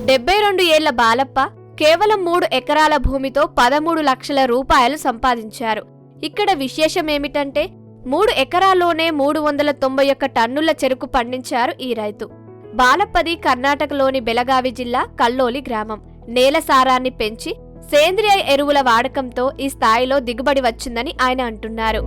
72 ఏళ్ల బాలప్ప కేవలం 3 ఎకరాల భూమితో 13 లక్షల రూపాయలు సంపాదించారు. ఇక్కడ విశేషమేమిటంటే 3 ఎకరాల్లోనే 391 టన్నుల చెరుకు పండించారు ఈ రైతు. బాలప్పది కర్ణాటకలోని బెళగావి జిల్లా కల్లోలి గ్రామం. నేల సారాన్ని పెంచి సేంద్రియ ఎరువుల వాడకంతో ఈ స్థాయిలో దిగుబడి వచ్చిందని ఆయన అంటున్నారు.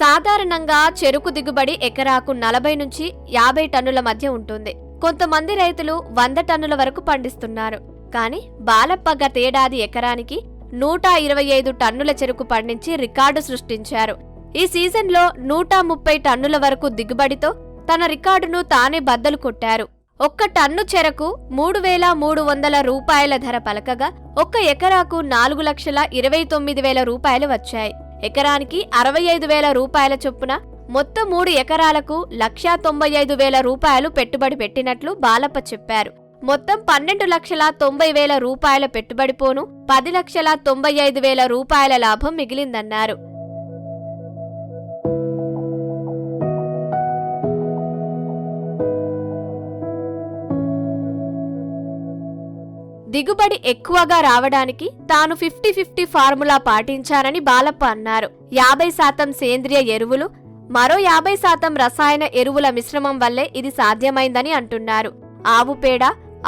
సాధారణంగా చెరుకు దిగుబడి ఎకరాకు 40 నుంచి 50 టన్నుల మధ్య ఉంటుంది. కొంతమంది రైతులు 100 టన్నుల వరకు పండిస్తున్నారు. కానీ బాలప్ప గతేడాది ఎకరానికి 125 టన్నుల చెరుకు పండించి రికార్డు సృష్టించారు. ఈ సీజన్లో 130 టన్నుల వరకు దిగుబడితో తన రికార్డును తానే బద్దలు కొట్టారు. 1 టన్ను చెరకు 3,300 రూపాయల ధర పలకగా 1 ఎకరాకు 4,29,000 రూపాయలు వచ్చాయి. ఎకరానికి 65,000 రూపాయల చొప్పున మొత్తం 3 ఎకరాలకు 1,95,000 రూపాయలు పెట్టుబడి పెట్టినట్లు బాలప్ప చెప్పారు. మొత్తం 12,90,000 రూపాయల పెట్టుబడి పోను 10,95,000 రూపాయల లాభం మిగిలిందన్నారు. దిగుబడి ఎక్కువగా రావడానికి తాను 50-50 ఫార్ములా పాటించానని బాలప్ప అన్నారు. 50% సేంద్రియ ఎరువులు, మరో 50% రసాయన ఎరువుల మిశ్రమం వల్లే ఇది సాధ్యమైందని అంటున్నారు. ఆవు పేడ,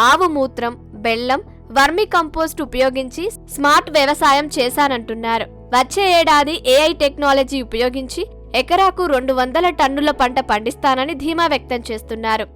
ఆవు మూత్రం, బెల్లం, వర్మి కంపోస్ట్ ఉపయోగించి స్మార్ట్ వ్యవసాయం చేశానంటున్నారు. వచ్చే ఏడాది AI టెక్నాలజీ ఉపయోగించి ఎకరాకు 200 టన్నుల పంట పండిస్తానని ధీమా వ్యక్తం చేస్తున్నారు.